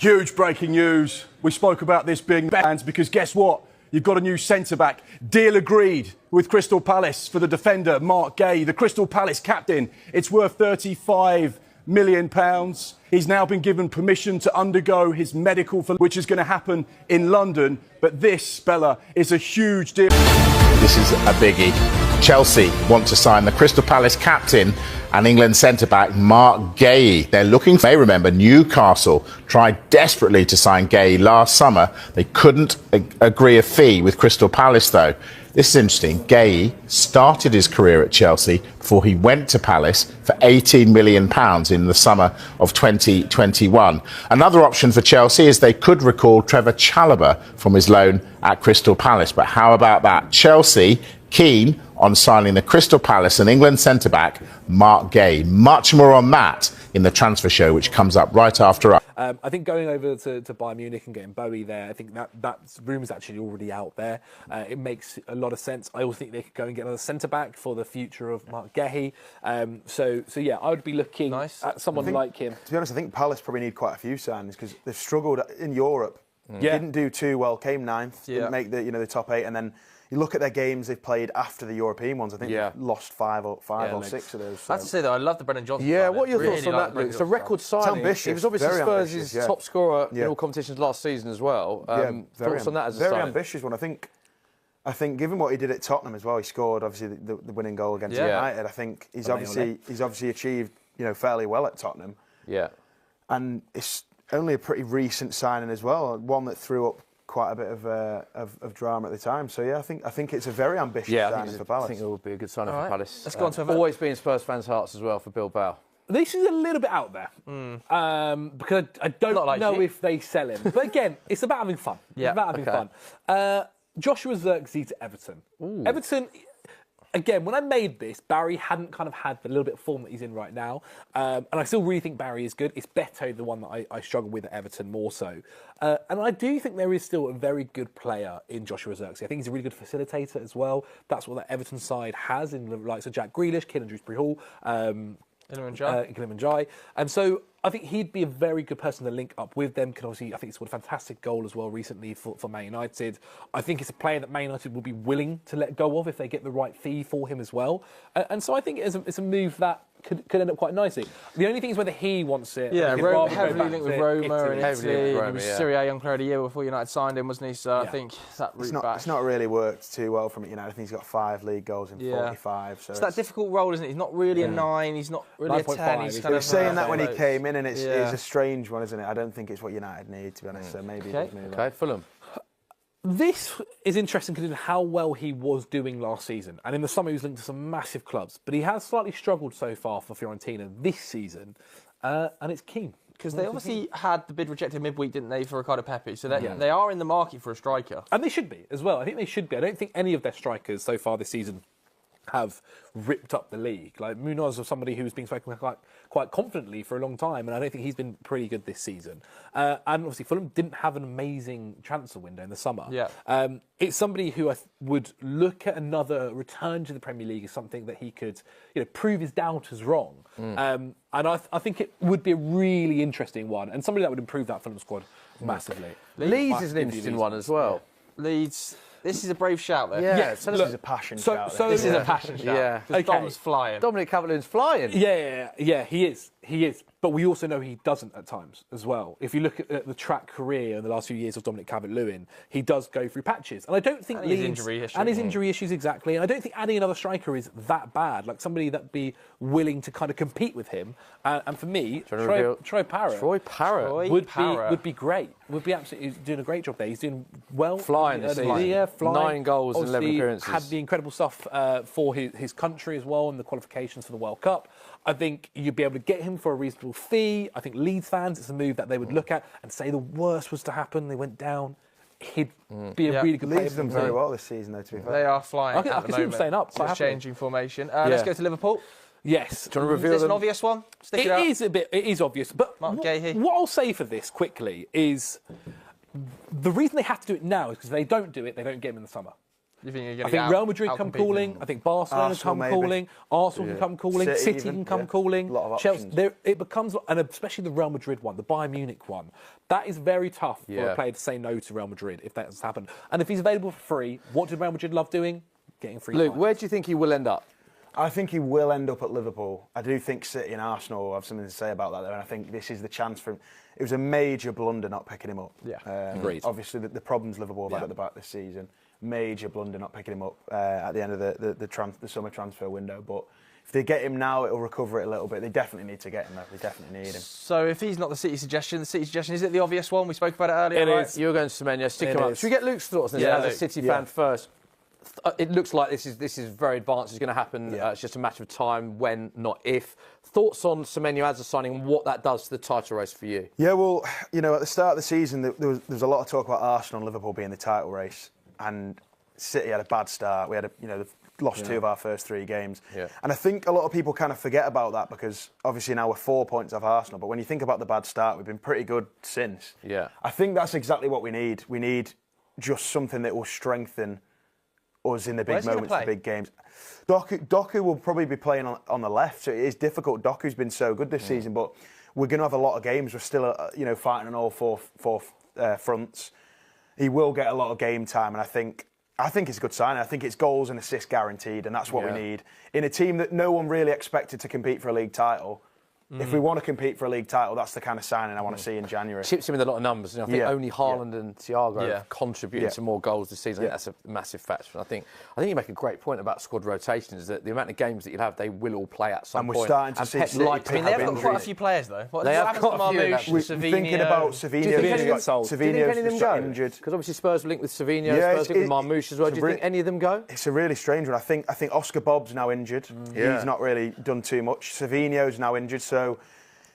Huge breaking news. We spoke about this being bans because guess what? You've got a new centre-back. Deal agreed with Crystal Palace for the defender, Marc Guehi, the Crystal Palace captain. It's worth £35 million. He's now been given permission to undergo his medical, which is going to happen in London. But this, Bella, is a huge deal. This is a biggie. Chelsea want to sign the Crystal Palace captain and England centre-back Marc Guehi. They're looking for, you may remember, Newcastle tried desperately to sign Guehi last summer. They couldn't agree a fee with Crystal Palace, though. This is interesting. Guehi started his career at Chelsea before he went to Palace for £18 million in the summer of 2021. Another option for Chelsea is they could recall Trevor Chalobah from his loan at Crystal Palace. But how about that? Chelsea keen on signing the Crystal Palace and England centre-back Marc Guehi. Much more on that in the transfer show, which comes up right after us. I think going over to Bayern Munich and getting Bowie there, I think that rumour's actually already out there. It makes a lot of sense. I also think they could go and get another centre-back for the future of Marc Guehi. So yeah, I would be looking at someone like him. To be honest, I think Palace probably need quite a few signings because they've struggled in Europe. Didn't do too well, came ninth, didn't make the top 8, and then you look at their games they've played after the European ones. I think they've lost five or six of those. So. I have to say though, I love the Brennan Johnson. Yeah, what are your thoughts on that, Luke? It's a record signing. Ambitious. He was obviously Spurs' top scorer in all competitions last season as well. Thoughts on that as a very signing? ambitious one. I think given what he did at Tottenham as well, he scored obviously the winning goal against United. I think he's obviously achieved fairly well at Tottenham. Yeah, and it's only a pretty recent signing as well. One that threw up quite a bit of drama at the time. So yeah, I think it's a very ambitious signing for Palace. I think it would be a good signing for Palace. Let's go on to always be in Spurs fans' hearts as well for Bilbao. This is a little bit out there because I don't know if they sell him. But again, it's about having fun. It's about having fun. Joshua Zirkzee to Everton. Everton. Again, when I made this, Barry hadn't kind of had the little bit of form that he's in right now. And I still really think Barry is good. It's Beto, the one that I struggle with at Everton more so. And I do think there is still a very good player in Joshua Zirkzee. I think he's a really good facilitator as well. That's what that Everton side has in the likes of Jack Grealish, Kieran Dewsbury-Hall, Iliman Jai. And so I think he'd be a very good person to link up with them. I think he scored a fantastic goal as well recently for Man United. I think it's a player that Man United will be willing to let go of if they get the right fee for him as well. And so I think it's a move that could end up quite nicely. The only thing is whether he wants it. Yeah, heavily linked with Roma and Italy. He was Serie A Young Player of the Year before United signed him, wasn't he? So I think that route back. It's not really worked too well from it. I think he's got 5 league goals in 45. So it's that difficult role, isn't it? He's not really a 9. He's not really a 10. He's kind of saying that when he came in, and it's a strange one, isn't it? I don't think it's what United need, to be honest. So maybe okay, Fulham. This is interesting considering how well he was doing last season. And in the summer, he was linked to some massive clubs. But he has slightly struggled so far for Fiorentina this season. And it's Keane. Because they obviously had the bid rejected midweek, didn't they, for Ricardo Pepi? So they are in the market for a striker. And they should be as well. I think they should be. I don't think any of their strikers so far this season have ripped up the league. Like Munoz was somebody who's been spoken quite confidently for a long time, and I don't think he's been pretty good this season. And obviously Fulham didn't have an amazing transfer window in the summer. It's somebody who I would look at another return to the Premier League as something that he could prove his doubters wrong. And I think it would be a really interesting one, and somebody that would improve that Fulham squad massively. Leeds is an interesting one as well. Leeds. This is a brave shout there. Yeah, this is a passion shout. This is a passion shout. Yeah. Because Dom's flying. Dominic Calvert-Lewin's flying. Yeah, he is. But we also know he doesn't at times as well. If you look at the track career in the last few years of Dominic Calvert-Lewin, he does go through patches. And I don't think his injury history. And his injury issues, exactly. And I don't think adding another striker is that bad. Like somebody that'd be willing to kind of compete with him. And for me, Troy Parrott. Would be great. Would be absolutely doing a great job there. He's doing well. Flying this season. 9 goals and 11 appearances. Had the incredible stuff for his country as well and the qualifications for the World Cup. I think you'd be able to get him for a reasonable fee. I think Leeds fans, it's a move that they would look at and say the worst was to happen, they went down. He'd be a really good player. Leeds done very well this season, though, to be fair. They are flying at the moment. I can see them staying up. Just changing formation. Let's go to Liverpool. Yes. Do you want to reveal this? An obvious one? Stick it out. It is obvious. But what I'll say for this quickly is the reason they have to do it now is because if they don't do it, they don't get him in the summer. You think I think Real Madrid come calling. I think Barcelona come calling. Arsenal can come calling. City can come calling. A lot of Chelsea. options. It becomes, and especially the Real Madrid one, the Bayern Munich one. That is very tough for a player to say no to Real Madrid if that has happened. And if he's available for free, what did Real Madrid love doing? Getting free. Luke, time. where do you think he will end up? I think he will end up at Liverpool. I do think City and Arsenal have something to say about that, though, and I think this is the chance for him. It was a major blunder not picking him up. Yeah, agreed. Obviously, the problems Liverpool have had at the back this season, major blunder not picking him up at the end of the summer transfer window. But if they get him now, it'll recover it a little bit. They definitely need to get him, though. They definitely need him. So if he's not the City suggestion, is it the obvious one? We spoke about it earlier, right? Is. You're going to Semenyo. Stick him up. Should we get Luke's thoughts on this as a City fan first? It looks like this is very advanced. It's going to happen. It's just a matter of time, when, not if. Thoughts on Semenyo as a signing and what that does to the title race for you? Yeah, well, at the start of the season, there was a lot of talk about Arsenal and Liverpool being the title race, and City had a bad start. We had they've lost 2 of our first 3 games, and I think a lot of people kind of forget about that because obviously now we're 4 points off Arsenal. But when you think about the bad start, we've been pretty good since. Yeah, I think that's exactly what we need. We need just something that will strengthen us in the big moments, the big games. Doku will probably be playing on the left, so it is difficult. Doku's been so good this season, but we're going to have a lot of games. We're still, fighting on all four fronts. He will get a lot of game time, and I think it's a good sign. I think it's goals and assists guaranteed, and that's what we need in a team that no one really expected to compete for a league title. If we want to compete for a league title, that's the kind of signing I want to see in January. Chips him with a lot of numbers. I think only Haaland and Thiago have contributed to more goals this season. I think that's a massive factor. I think you make a great point about squad rotation, is that the amount of games that you'll have, they will all play at some point. And we're starting to see City pick they've got quite a few players, though. They have got a few. We're thinking about Savinho. Do you think any of them go? Injured. Because obviously Spurs are linked with Savinho, Spurs linked with Marmoush as well. Do you think any of them go? It's a really strange one. I think Oscar Bobb's now injured. He's not really done too much. Savinho's now injured, so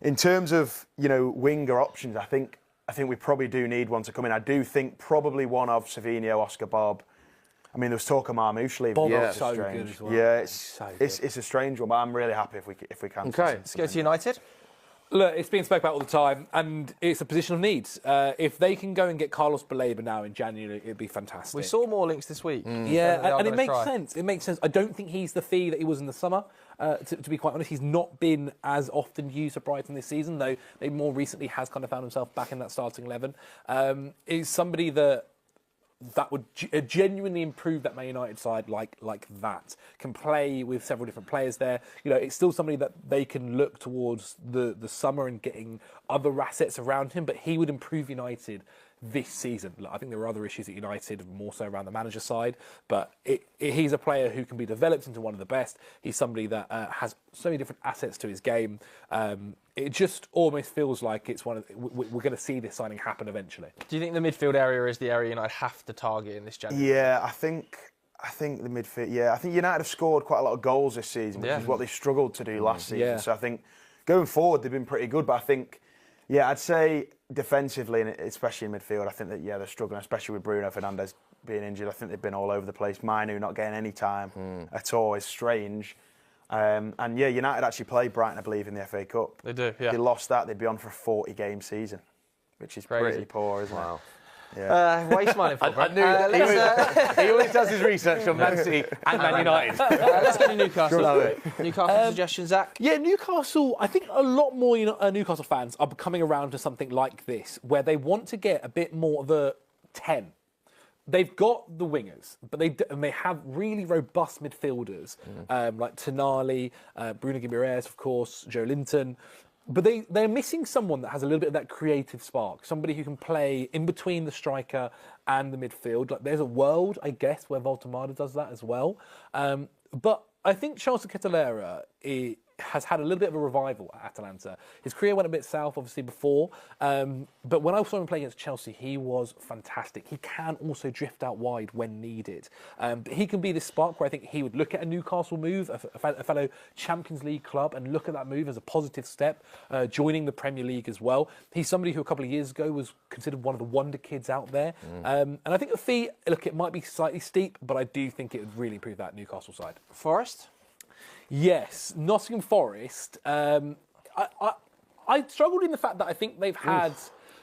in terms of winger options, I think we probably do need one to come in. I do think probably one of Savinho, Oscar Bobb. I mean, there was talk of Marmoush leaving. Bob's so good as well. Yeah, it's a strange one, but I'm really happy if we can. Okay, let's go to United. Look, it's being spoken about all the time, and it's a position of need. If they can go and get Carlos Baleba now in January, it'd be fantastic. We saw more links this week. Yeah, and it makes sense. It makes sense. I don't think he's the fee that he was in the summer. To be quite honest, he's not been as often used for Brighton this season, though he more recently has kind of found himself back in that starting 11. He's somebody that would genuinely improve that Man United side like that. Can play with several different players there. It's still somebody that they can look towards the summer and getting other assets around him, but he would improve United this season. Look, I think there are other issues at United, more so around the manager side, but he's a player who can be developed into one of the best. He's somebody that has so many different assets to his game. It just almost feels like it's we're going to see this signing happen eventually. Do you think the midfield area is the area United have to target in this January? Yeah, I think the midfield. Yeah, I think United have scored quite a lot of goals this season, which is what they struggled to do last season. Yeah. So I think going forward they've been pretty good, but I think, I'd say defensively, especially in midfield, I think that they're struggling, especially with Bruno Fernandes being injured. I think they've been all over the place. Mainu not getting any time at all is strange. United actually played Brighton, I believe, in the FA Cup. They do, yeah. If they lost that, they'd be on for a 40-game season, which is pretty poor, isn't it? Yeah. What are you smiling for? I knew he always does his research on Man City and Man United. Let's go to Newcastle. Newcastle suggestion, Zach? Yeah, Newcastle, I think a lot more Newcastle fans are coming around to something like this, where they want to get a bit more of a 10. They've got the wingers, but they have really robust midfielders, like Tonali, Bruno Guimaraes, of course, Joe Linton. But they're missing someone that has a little bit of that creative spark, somebody who can play in between the striker and the midfield. Like, there's a world, I guess, where Voltemada does that as well. But I think Charles Ketelaere has had a little bit of a revival at Atalanta. His career went a bit south, obviously, before. But when I saw him play against Chelsea, he was fantastic. He can also drift out wide when needed. But he can be this spark where I think he would look at a Newcastle move, a fellow Champions League club, and look at that move as a positive step, joining the Premier League as well. He's somebody who a couple of years ago was considered one of the wonder kids out there. And I think the fee, look, it might be slightly steep, but I do think it would really improve that Newcastle side. Forest? Yes, Nottingham Forest. I struggled in the fact that I think they've had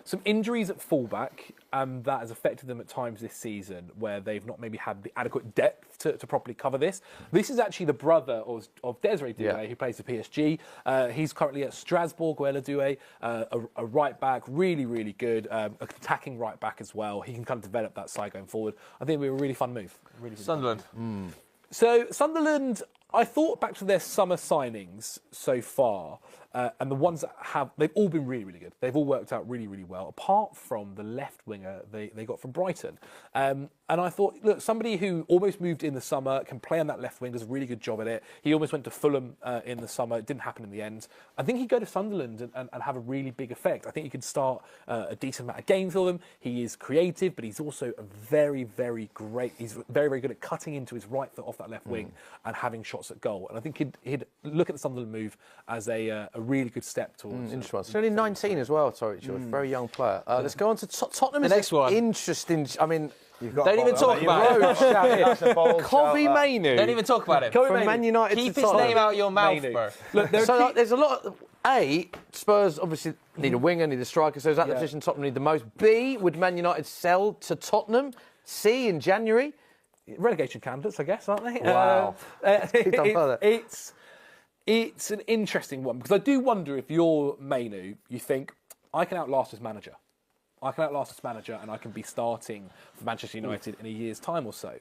some injuries at fullback, that has affected them at times this season, where they've not maybe had the adequate depth to properly cover this. This is actually the brother of Desiree Doué, who plays for PSG. He's currently at Strasbourg, Doué, a right back, really, really good, attacking right back as well. He can kind of develop that side going forward. I think it'll be a really fun move. Really Sunderland. So Sunderland, I thought back to their summer signings so far, and the ones that they've all been really, really good. They've all worked out really, really well, apart from the left winger they got from Brighton. And I thought, look, somebody who almost moved in the summer, can play on that left wing, does a really good job at it. He almost went to Fulham in the summer. It didn't happen in the end. I think he'd go to Sunderland and have a really big effect. I think he could start a decent amount of games for them. He is creative, but he's also a very, very great. He's very, very good at cutting into his right foot off that left wing and having shots at goal. And I think he'd look at the Sunderland move as a really good step towards. Interesting. He's only 19 as well, sorry, George. Very young player. Let's go on to Tottenham. The next one. Interesting. I mean, don't even talk about it. Kobe Mainu. Don't even talk about it. From Man United Keep to his Tottenham. name out your mouth, bro. Look, there's a lot. Spurs obviously need a winger, need a striker, so is that the position Tottenham need the most? B, would Man United sell to Tottenham? C, in January? Relegation candidates, I guess, aren't they? Wow. It's an interesting one, because I do wonder if you're Mainu, you think, I can outlast this manager. I can outlast this manager and I can be starting for Manchester United in a year's time or so.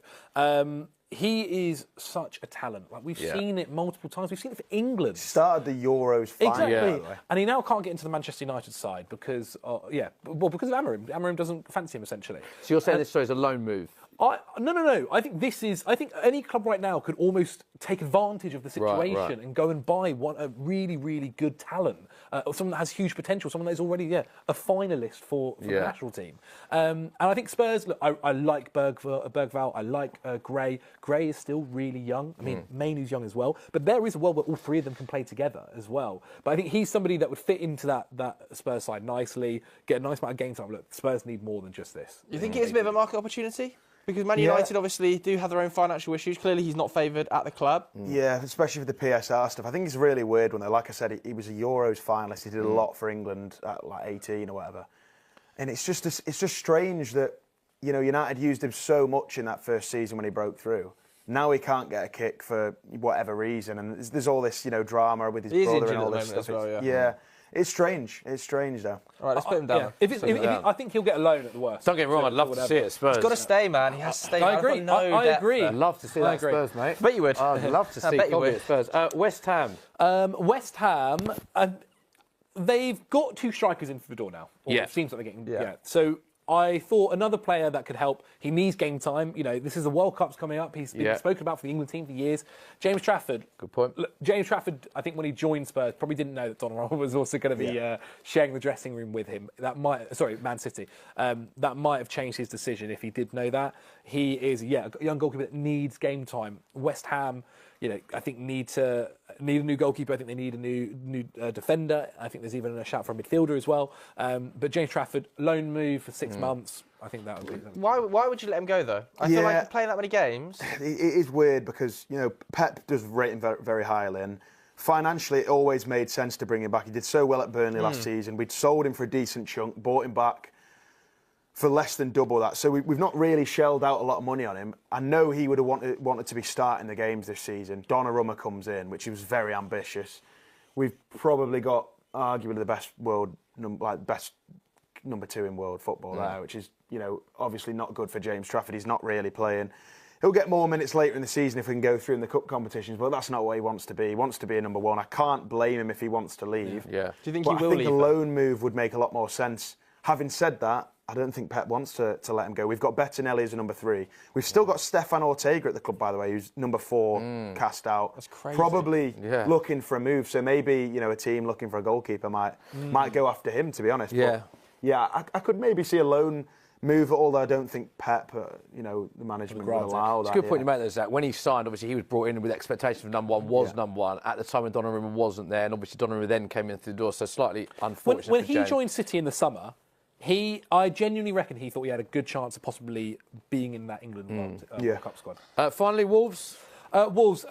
He is such a talent. Like, we've seen it multiple times. We've seen it for England. Started the Euros finally. Exactly. And he now can't get into the Manchester United side because, because of Amorim. Amorim doesn't fancy him, essentially. So you're saying this is a loan move? No. I think any club right now could almost take advantage of the situation and go and buy a really, really good talent, or someone that has huge potential, someone that is already a finalist for the national team. And I think Spurs. Look, I like Bergvall. I like Gray. Gray is still really young. I mean, Mainu's young as well. But there is a world where all three of them can play together as well. But I think he's somebody that would fit into that Spurs side nicely, get a nice amount of game time. Look, Spurs need more than just this. You think it is a bit of a market opportunity? Because Man United obviously do have their own financial issues. Clearly, he's not favoured at the club. Yeah, especially with the PSR stuff. I think it's a really weird one, though. Like I said, he was a Euros finalist. He did a lot for England at like 18 or whatever. And it's just strange that, United used him so much in that first season when he broke through. Now he can't get a kick for whatever reason. And there's all this, drama with his brother and all this stuff. Yeah. It's strange. It's strange, though. All right, let's put him down. I think he'll get a loan at the worst. Don't get me wrong, I'd love to see it at Spurs. He's got to stay, man. He has to stay. I agree. I agree. I'd love to see that at Spurs, mate. I bet you would. I'd love to see Kobe at Spurs. West Ham. West Ham, they've got two strikers in for the door now. It seems like they're getting. So I thought another player that could help. He needs game time. This is the World Cup's coming up. He's been spoken about for the England team for years. James Trafford. Good point. Look, James Trafford, I think when he joined Spurs, probably didn't know that Donnarumma was also going to be sharing the dressing room with him. Man City. That might have changed his decision if he did know that. He is, a young goalkeeper that needs game time. West Ham, I think need a new goalkeeper. I think they need a new defender. I think there's even a shout for a midfielder as well. But James Trafford, loan move for 6 months. I think that would be something. Why would you let him go, though? I feel like playing that many games. It is weird because, Pep does rate him very, very highly. And financially, it always made sense to bring him back. He did so well at Burnley last season. We'd sold him for a decent chunk, bought him back for less than double that. So we've not really shelled out a lot of money on him. I know he would have wanted to be starting the games this season. Donnarumma comes in, which he was very ambitious. We've probably got arguably the best best number 2 in world football there, which is, obviously not good for James Trafford. He's not really playing. He'll get more minutes later in the season if we can go through in the cup competitions, but that's not what he wants to be. He wants to be a number 1. I can't blame him if he wants to leave. Yeah. Do you think he will leave? I think a loan move would make a lot more sense. Having said that, I don't think Pep wants to let him go. We've got Bettinelli as a number 3. We've still got Stefan Ortega at the club, by the way, who's number 4, cast out. That's crazy. Probably looking for a move. So maybe, a team looking for a goalkeeper might go after him, to be honest. Yeah. But, I could maybe see a loan move, although I don't think Pep, the management would allow that. It's a good point you make there, Zach. When he signed, obviously he was brought in with expectation of number 1, number 1. At the time when Donnarumma wasn't there, and obviously Donnarumma then came in through the door, so slightly unfortunate When for he James. joined City in the summer, I genuinely reckon he thought he had a good chance of possibly being in that England World Cup squad. Finally, Wolves. Wolves,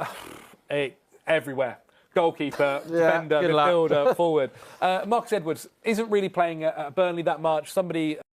everywhere. goalkeeper, defender, midfielder, forward. Marcus Edwards isn't really playing at Burnley that much. Somebody